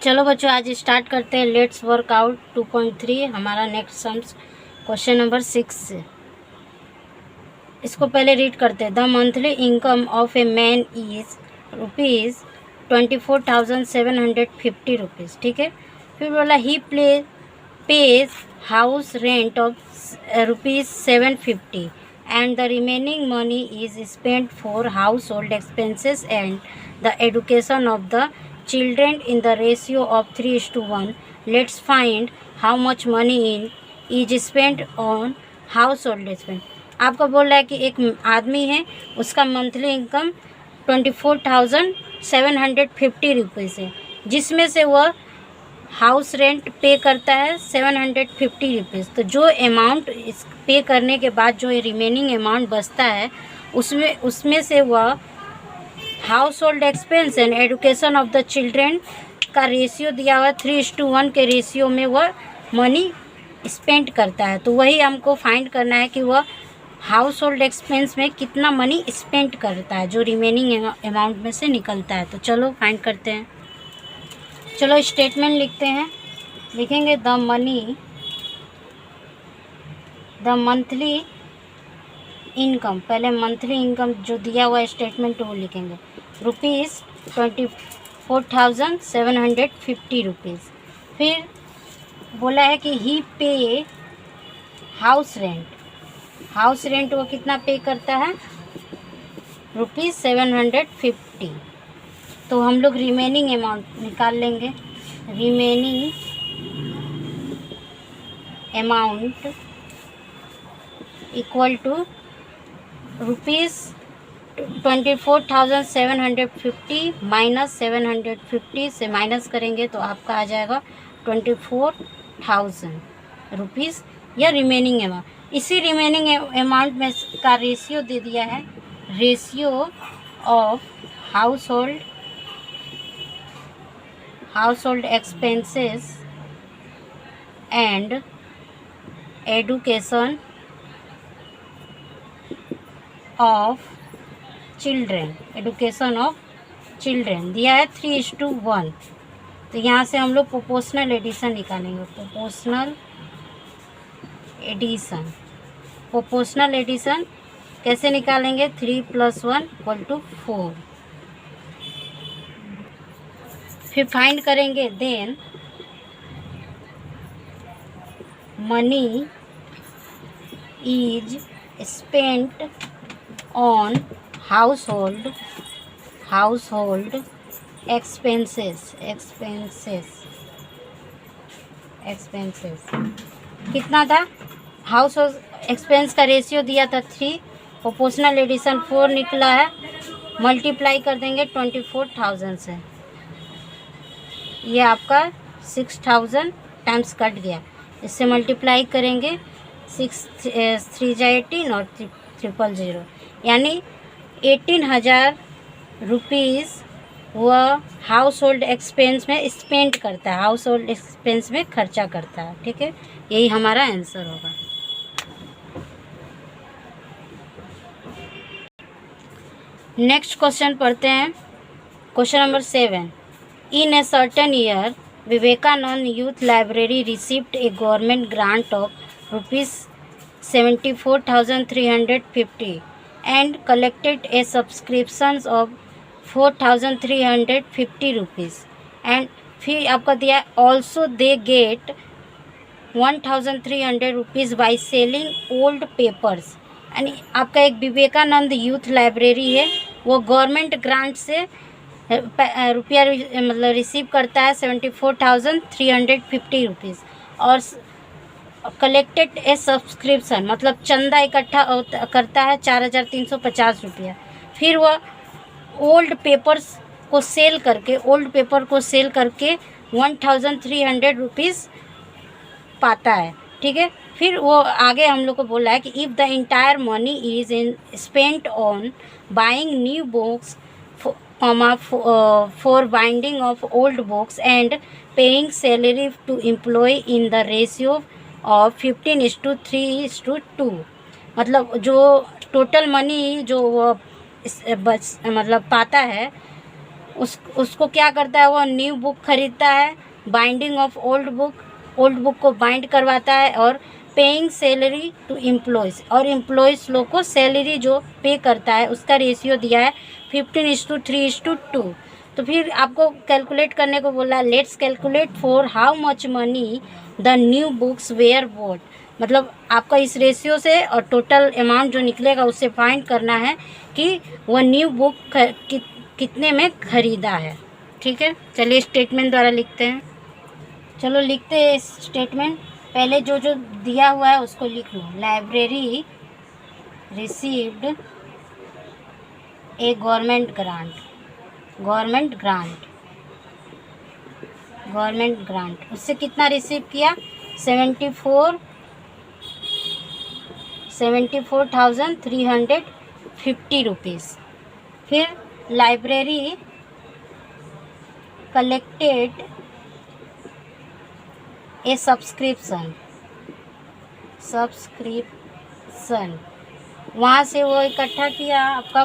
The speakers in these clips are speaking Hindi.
चलो बच्चों, आज स्टार्ट करते हैं। लेट्स वर्क आउट 2.3 हमारा नेक्स्ट सम्स क्वेश्चन नंबर 6 से। इसको पहले रीड करते हैं। The monthly income of a man is ₹24,750 rupees. ठीक है। फिर बोला he pays house rent of ₹750 and the remaining money is spent for household expenses and the education of the children in the ratio of 3:1. Let's find how much money is spent on household expense. आपको बोल रहा है कि एक आदमी है, उसका मंथली इनकम 24,750 रुपीज़ है, जिसमें से वह हाउस रेंट पे करता है 750 रुपीज़। तो जो अमाउंट इस पे करने के बाद जो रिमेनिंग अमाउंट बचता है, उसमें से वह house hold expense and education of the children का रेशियो दिया हुआ 3:1 के रेशियो में वह मनी स्पेंड करता है। तो वही हमको फाइंड करना है कि वह हाउस होल्ड एक्सपेंस में कितना मनी स्पेंड करता है, जो रिमेनिंग अमाउंट में से निकलता है। तो चलो फाइंड करते हैं। चलो स्टेटमेंट लिखते हैं। लिखेंगे द मंथली इनकम। पहले मंथली इनकम जो दिया हुआ स्टेटमेंट वो लिखेंगे ₹24,750 रुपीज़। फिर बोला है कि ही पे हाउस रेंट। हाउस रेंट वो कितना पे करता है? ₹750। तो हम लोग रिमेनिंग अमाउंट निकाल लेंगे। Remaining amount equal to ₹24,750 minus 750 से माइनस करेंगे तो आपका आ जाएगा 24,000 रुपीज़ या रिमेनिंग अमाउंट। इसी रिमेनिंग अमाउंट में का रेशियो दे दिया है, ratio of household expenses and education of children दिया है 3:1। तो यहाँ से हम लोग प्रोपोर्शनल एडिशन निकालेंगे। प्रोपोर्शनल एडिशन कैसे निकालेंगे? 3 + 1 = 4। फिर फाइंड करेंगे then money is spent on household expenses. कितना था? हाउस होल्ड एक्सपेंस का रेशियो दिया था 3, प्रोपोर्शनल एडिशन 4 निकला है। मल्टीप्लाई कर देंगे 24,000 से। ये आपका 6,000 टाइम्स कट गया। इससे मल्टीप्लाई करेंगे 6 3 × 18 और 000, यानी 18,000 रुपीज़ वह हाउस होल्ड एक्सपेंस में स्पेंड करता है, हाउस होल्ड एक्सपेंस में खर्चा करता है। ठीक है, यही हमारा आंसर होगा। नेक्स्ट क्वेश्चन पढ़ते हैं। Question number 7। In a certain year, Vivekanand Youth Library received a government grant of ₹74,350 and collected a subscriptions of ₹4,350 and फिर आपका दिया also they get ₹1,300 by selling old papers। यानी आपका एक विवेकानंद यूथ लाइब्रेरी है, वो गवर्नमेंट ग्रांट से रुपया मतलब रिसीव करता है 74,350 रुपीज़ और कलेक्टेड ए सब्सक्रिप्शन मतलब चंदा इकट्ठा करता है 4,350 रुपया। फिर वह ओल्ड पेपर को सेल करके 1,300 रुपीज़ पाता है। ठीक है, फिर वो आगे हम लोग को बोला है कि if the entire money is spent on buying new books for binding of old books and paying salary to employee in the ratio of 15:3:2। मतलब जो टोटल मनी जो वो मतलब पाता है उसको क्या करता है, वो न्यू बुक खरीदता है, बाइंडिंग ऑफ ओल्ड बुक को बाइंड करवाता है, और पेइंग सैलरी टू एम्प्लॉयज़, और एम्प्लॉयज़ लोग को सैलरी जो पे करता है उसका रेशियो दिया है 15:3:2। तो फिर आपको कैलकुलेट करने को बोला, let's calculate for how much money the new books were bought. मतलब आपका इस रेशियो से और टोटल अमाउंट जो निकलेगा उससे फाइंड करना है कि वह न्यू बुक कितने में ख़रीदा है। ठीक है, चलिए स्टेटमेंट द्वारा लिखते हैं। चलो लिखते हैं स्टेटमेंट। पहले जो जो दिया हुआ है उसको लिख लो। Library received a government grant. उससे कितना रिसीव किया? 74,350 रुपीज़। फिर लाइब्रेरी कलेक्टेड ए सब्सक्रिप्शन, वहाँ से वो इकट्ठा किया आपका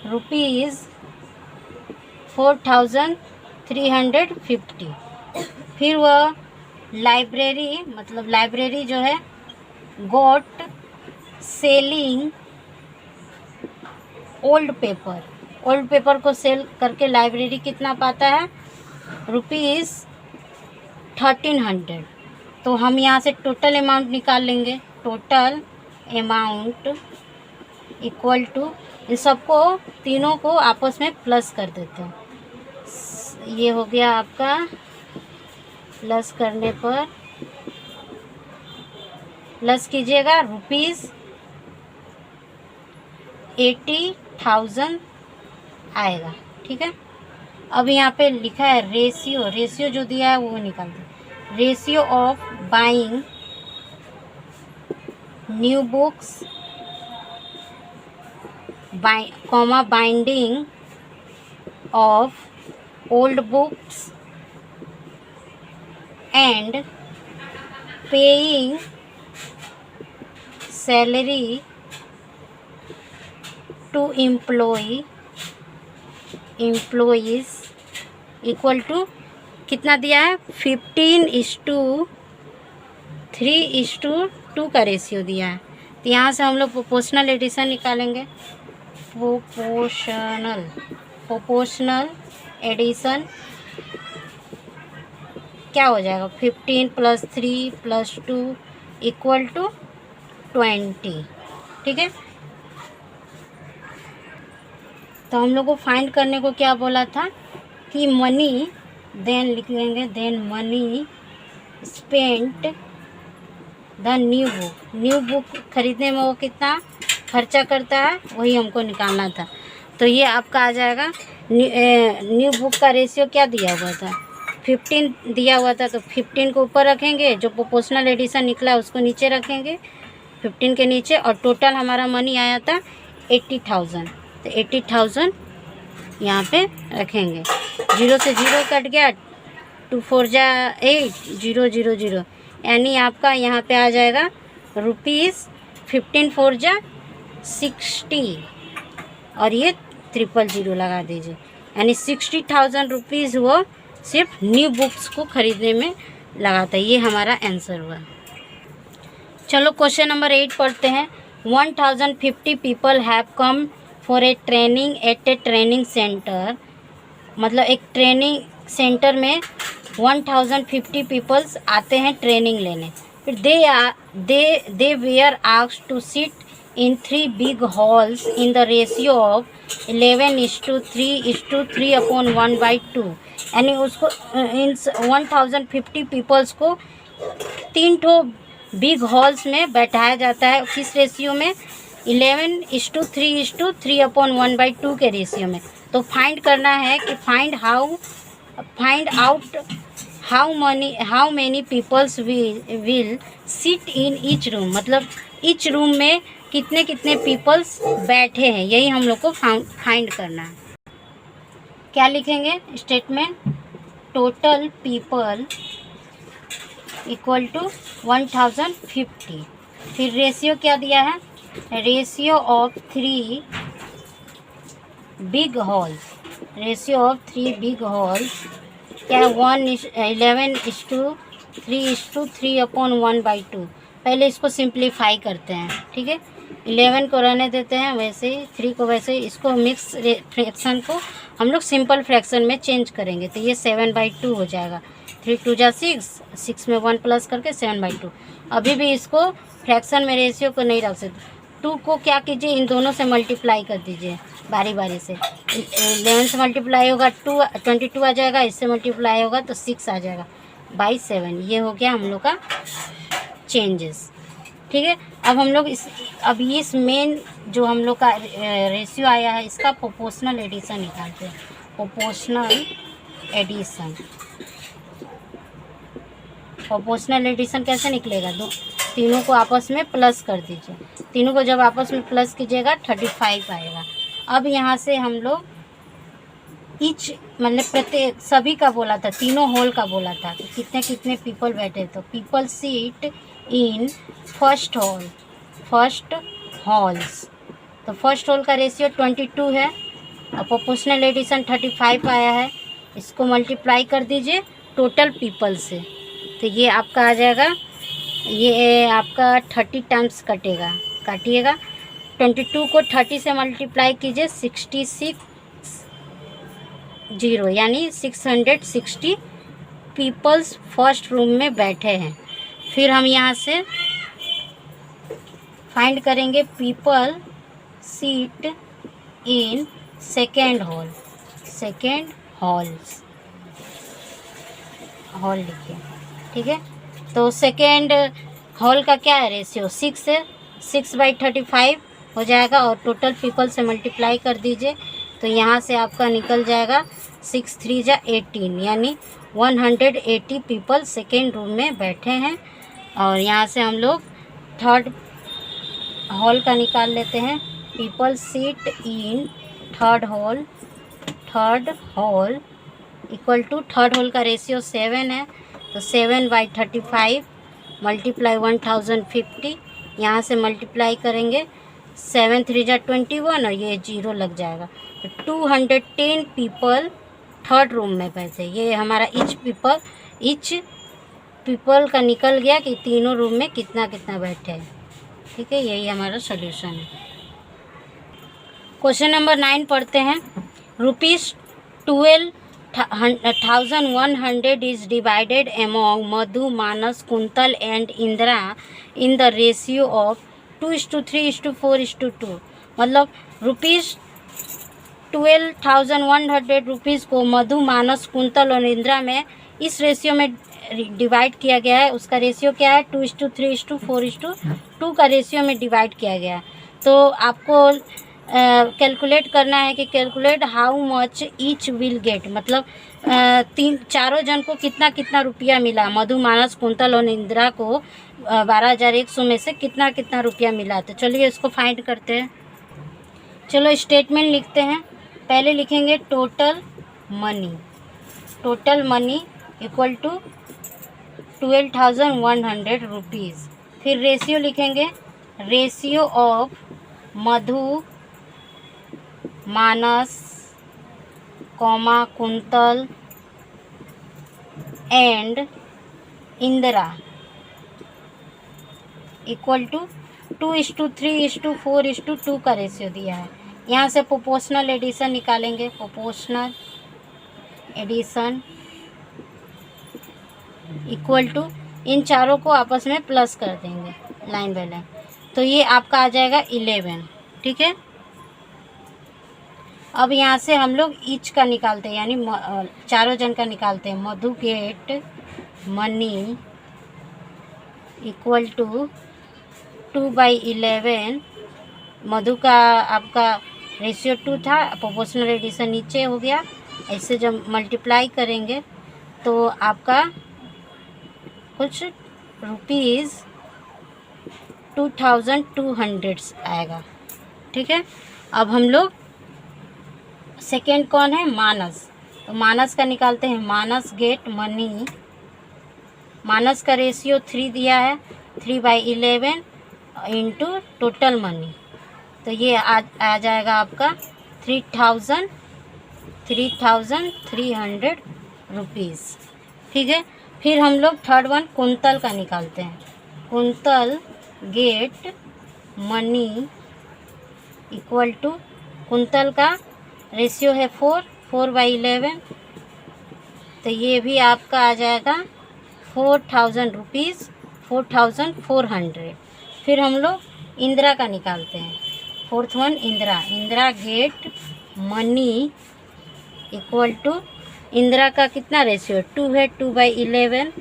₹4,350। फिर वह लाइब्रेरी जो है गोट सेलिंग ओल्ड पेपर को सेल करके लाइब्रेरी कितना पाता है? ₹1300। तो हम यहाँ से टोटल अमाउंट निकाल लेंगे। टोटल अमाउंट इक्वल टू, इन सबको तीनों को आपस में प्लस कर देते हैं। ये हो गया आपका, प्लस करने पर प्लस कीजिएगा ₹80,000 आएगा। ठीक है, अब यहाँ पे लिखा है रेशियो जो दिया है वो निकाल दो। Ratio of buying new books binding of old books and paying salary to employees equal to कितना दिया है? 15:3:2 का रेशियो दिया है। तो यहाँ से हम लोग प्रोपोर्शनल एडिशन निकालेंगे। प्रोपोर्शनल एडिशन क्या हो जाएगा? 15 + 3 + 2 इक्वल टू 20। ठीक है, तो हम लोग को फाइंड करने को क्या बोला था कि मनी, देन लिख लेंगे, then money spent the new book खरीदने में वो कितना खर्चा करता है वही हमको निकालना था। तो ये आपका आ जाएगा। न्यू बुक का रेशियो क्या दिया हुआ था? 15 दिया हुआ था, तो 15 को ऊपर रखेंगे, जो प्रोपोर्शनल एडिशन निकला उसको नीचे रखेंगे 15 के नीचे, और टोटल हमारा मनी आया था 80,000। तो 80,000 यहाँ पे रखेंगे। 0 से 0 कट गया, 2 4 जा 8, 0 0 0, यानी आपका यहाँ पे आ जाएगा ₹15 4 जा 60, और ये 000 लगा दीजिए, यानी 60,000 रुपीज़ वो सिर्फ न्यू बुक्स को ख़रीदने में लगाता है। ये हमारा आंसर हुआ। चलो क्वेश्चन नंबर 8 पढ़ते हैं। 1050 people have come for a training at A training centre. मतलब एक ट्रेनिंग सेंटर में 1050 पीपल्स आते हैं ट्रेनिंग लेने। फिर they were asked to sit in 3 big halls in the ratio of 11:3:3/1/2, यानी उसको इन 1050 पीपल्स को 3 ठो बिग हॉल्स में बैठाया जाता है। किस रेशियो में? 11:3:3/1/2 के रेशियो में। तो फाइंड करना है कि find out how many peoples will sit in each room. मतलब ईच रूम में कितने कितने पीपल्स बैठे हैं, यही हम लोग को फाइंड करना है। क्या लिखेंगे statement? Total people equal to 1050। फिर रेशियो क्या दिया है? Ratio of 3 big halls. Ratio of 3 big halls क्या है 11:3:3/2। पहले इसको सिंप्लीफाई करते हैं, ठीक है। 11 को रहने देते हैं वैसे ही, 3 को वैसे ही, इसको मिक्स फ्रैक्शन को हम लोग सिंपल फ्रैक्शन में चेंज करेंगे तो ये 7/2 हो जाएगा। 3 2 जा 6, 6 में 1 प्लस करके 7/2। अभी भी इसको फ्रैक्शन में रेशियो को नहीं रख सकते। 2 को क्या कीजिए, इन दोनों से मल्टीप्लाई कर दीजिए बारी बारी से। 11 से मल्टीप्लाई होगा 22 आ जाएगा, इससे मल्टीप्लाई होगा तो 6 आ जाएगा बाई 7। ये हो गया हम लोग का चेंजेस, ठीक है। अब हम लोग इस मेन जो हम लोग का रेशियो आया है इसका प्रोपोर्शनल एडिशन निकालते हैं। प्रोपोर्शनल एडिशन, प्रोपोर्शनल एडिशन कैसे निकलेगा, तीनों को आपस में प्लस कर दीजिए। तीनों को जब आपस में प्लस कीजिएगा 35 आएगा। अब यहाँ से हम लोग ईच मतलब प्रत्येक सभी का बोला था, तीनों होल का बोला था कि कितने कितने पीपल बैठे, तो people seat in first halls. तो फर्स्ट हॉल का रेशियो 22 है और प्रोपोर्शनल एडिशन 35 आया है। इसको मल्टीप्लाई कर दीजिए टोटल पीपल से, तो ये आपका आ जाएगा, ये आपका 30 टाइम्स कटेगा, काटिएगा। 22 को 30 से मल्टीप्लाई कीजिए 66 यानी 660 पीपल्स फर्स्ट रूम में बैठे हैं। फिर हम यहाँ से फाइंड करेंगे people seat in second hall लिखिए, ठीक है। तो सेकेंड हॉल का क्या है रेशियो 6 है, 6/35 हो जाएगा और टोटल पीपल से मल्टीप्लाई कर दीजिए तो यहाँ से आपका निकल जाएगा 6 3 जा 18 यानी 180 पीपल सेकेंड रूम में बैठे हैं। और यहाँ से हम लोग थर्ड हॉल का निकाल लेते हैं। People seat in third hall equal to third hall का रेशियो 7 है, तो 7/35 मल्टीप्लाई 1050, यहाँ से मल्टीप्लाई करेंगे 7 3 जा 21 और ये 0 लग जाएगा। तो 210 पीपल थर्ड रूम में बैठे। ये हमारा ईच पीपल का निकल गया कि तीनों रूम में कितना कितना बैठे हैं, ठीक है। यही हमारा सोल्यूशन है। क्वेश्चन नंबर 9 पढ़ते हैं। ₹12,100 is divided among Madhu, Manas, Kuntal and Indra in the ratio of 2:3:4:2। मतलब ₹12,100 को मधु, मानस, कुंतल और इंदिरा में इस रेशियो में डिवाइड किया गया है। उसका रेशियो क्या है 2:3:4:2 का रेशियो में डिवाइड किया गया है। तो आपको कैलकुलेट करना है कि calculate how much each will get, मतलब चारों जन को कितना कितना रुपया मिला। मधु, मानस, कुंतल और इंदिरा को 12,100 में से कितना कितना रुपया मिला। तो चलिए इसको फाइंड करते हैं। चलो स्टेटमेंट लिखते हैं। पहले लिखेंगे total money equal to 12,100 rupees. फिर रेशियो लिखेंगे, ratio of Madhu, Manas, Kuntal and Indira equal to 2:3:4:2 का रेशियो दिया है। यहाँ से प्रोपोर्शनल एडिशन निकालेंगे। प्रोपोर्शनल एडिशन इक्वल टू इन चारों को आपस में प्लस कर देंगे लाइन बाय लाइन, तो ये आपका आ जाएगा 11, ठीक है। अब यहाँ से हम लोग ईच का निकालते हैं, यानी चारों जन का निकालते हैं। मधु गेट मनी इक्वल टू 2/11। मधु का आपका रेशियो 2 था, प्रोपोर्शनल एडिशन नीचे हो गया। ऐसे जब मल्टीप्लाई करेंगे तो आपका कुछ ₹2,200 आएगा, ठीक है। अब हम लोग सेकेंड कौन है, मानस, तो मानस का निकालते हैं। मानस गेट मनी, मानस का रेशियो 3 दिया है, 3/11 इंटू टोटल मनी, तो ये आ जाएगा आपका 3,300 रुपीज़। ठीक है, फिर हम लोग थर्ड वन कुंतल का निकालते हैं। Kuntal get money equal to, Kuntal का रेशियो है 4/11, तो ये भी आपका आ जाएगा 4,000 रुपीज़, 4,400। फिर हम लोग इंदिरा का निकालते हैं। Fourth one Indira get money equal to, Indira का कितना रेशियो 2 है, 2/11,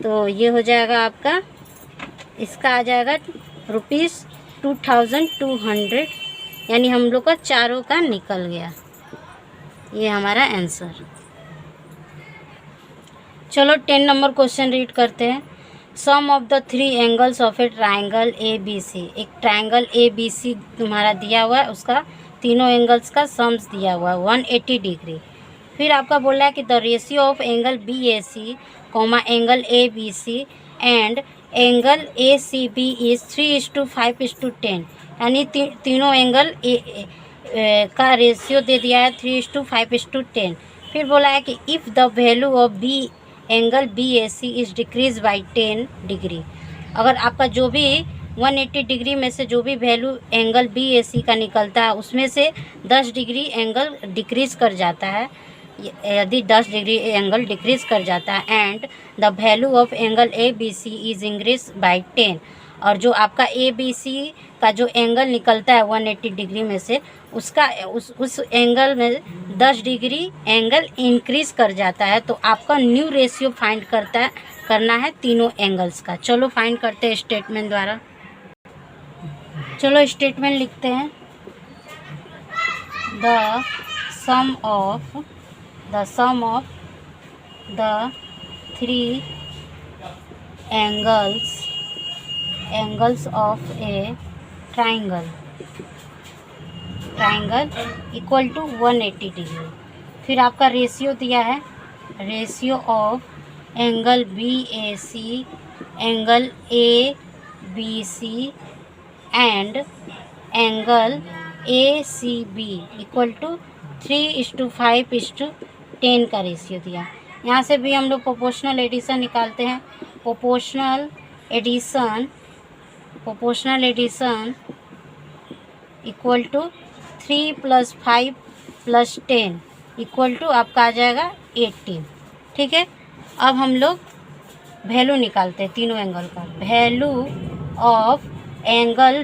तो ये हो जाएगा आपका, इसका आ जाएगा ₹2,200, यानी हम लोग का चारों का निकल गया। ये हमारा आंसर। चलो 10 नंबर क्वेश्चन रीड करते हैं। Sum of the 3 angles of a triangle ABC। एक ट्राइंगल ABC तुम्हारा दिया हुआ है, उसका तीनों एंगल्स का सम्स दिया हुआ है 180 डिग्री। फिर आपका बोल रहा है कि the ratio of angle BAC comma angle ABC and angle ACB is 3:5:10, यानी तीनों एंगल का रेशियो दे दिया है 3:5:10। फिर बोला है कि if the value of angle BAC is decrease by 10 degree, अगर आपका जो भी 180 डिग्री में से जो भी वैल्यू एंगल BAC का निकलता है उसमें से 10 डिग्री एंगल डिक्रीज़ कर जाता है, यदि 10 डिग्री एंगल डिक्रीज कर जाता है, and the value of angle ABC is increase by 10, और जो आपका ABC का जो एंगल निकलता है 180 डिग्री में से उसका उस एंगल में 10 डिग्री एंगल इंक्रीज कर जाता है, तो आपका न्यू रेशियो फाइंड करना है तीनों एंगल्स का। चलो फाइंड करते हैं स्टेटमेंट द्वारा। चलो स्टेटमेंट लिखते हैं। The sum of the 3 angles of a triangle equal to 180 degree. फिर आपका रेशियो दिया है, ratio of angle BAC angle ABC and angle ACB equal to 3:5:10 का रेशियो दिया। यहाँ से भी हम लोग प्रोपोर्शनल एडिशन निकालते हैं। Proportional addition equal to 3 + 5 + 10 equal to आपका आ जाएगा 18। ठीक है, अब हम लोग वैल्यू निकालते हैं तीनों एंगल का। वैल्यू ऑफ एंगल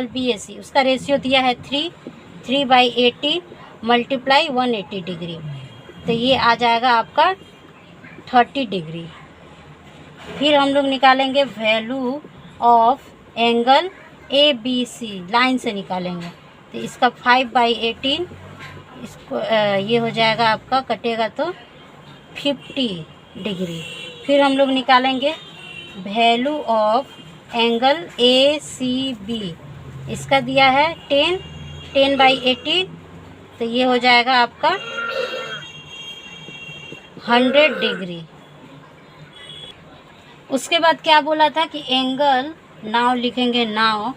BAC, उसका रेशियो दिया है 3/18 मल्टीप्लाई 180 डिग्री, तो ये आ जाएगा आपका 30 डिग्री। फिर हम लोग निकालेंगे value of angle ABC, line से निकालेंगे, तो इसका 5/18, इसको ये हो जाएगा आपका, कटेगा तो 50 डिग्री। फिर हम लोग निकालेंगे वैल्यू ऑफ एंगल ACB, इसका दिया है 10/18, तो ये हो जाएगा आपका 100 डिग्री। उसके बाद क्या बोला था कि एंगल, नाउ लिखेंगे, नाउ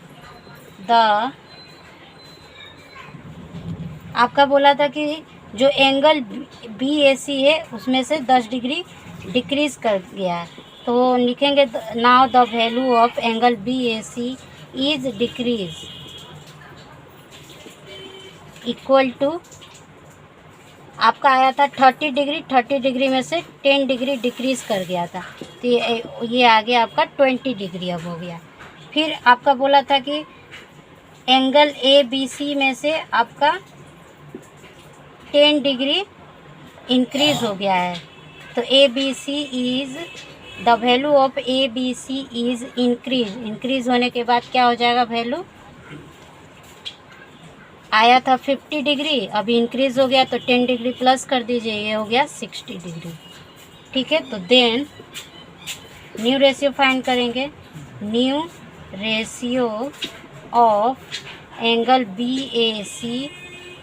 द, आपका बोला था कि जो एंगल BAC है उसमें से 10 डिग्री डिक्रीज कर गया है, तो लिखेंगे now the value of angle BAC is decrease equal to, आपका आया था 30 डिग्री, 30 डिग्री में से 10 डिग्री डिक्रीज कर गया था, तो ये आ गया आपका 20 डिग्री अब हो गया। फिर आपका बोला था कि एंगल ABC में से आपका 10 डिग्री इंक्रीज हो गया है, तो ABC is, the value of ABC is increase होने के बाद क्या हो जाएगा, वैल्यू आया था 50 डिग्री, अभी इंक्रीज हो गया तो 10 डिग्री प्लस कर दीजिए, ये हो गया 60 डिग्री। ठीक है, तो देन न्यू रेशियो फाइंड करेंगे। New ratio of angle BAC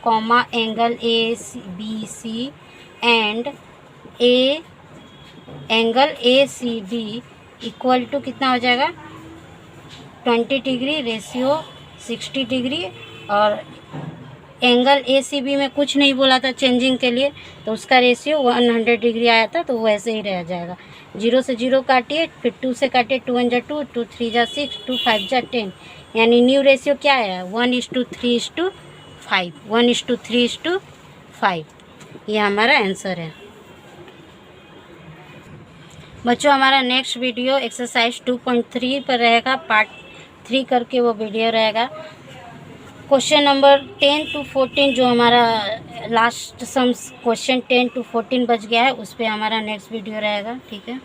comma angle ABC and angle ACB equal to कितना हो जाएगा, 20 डिग्री रेशियो 60 डिग्री, और एंगल ACB में कुछ नहीं बोला था चेंजिंग के लिए, तो उसका रेशियो 100 डिग्री आया था, तो वो ऐसे ही रह जाएगा। 0 से 0 काटिए, फिर 2 से काटिए, 2 1 जा 2, 2 3 जा 6, 2 5 जा 10, यानी न्यू रेशियो क्या है 1:3:5, 1:3:5। ये हमारा आंसर है। बच्चों हमारा नेक्स्ट वीडियो एक्सरसाइज 2.3 पर रहेगा, पार्ट 3 करके वो वीडियो रहेगा। क्वेश्चन नंबर 10 to 14 जो हमारा लास्ट सम्स क्वेश्चन 10 to 14 बच गया है, उस पर हमारा नेक्स्ट वीडियो रहेगा। ठीक है।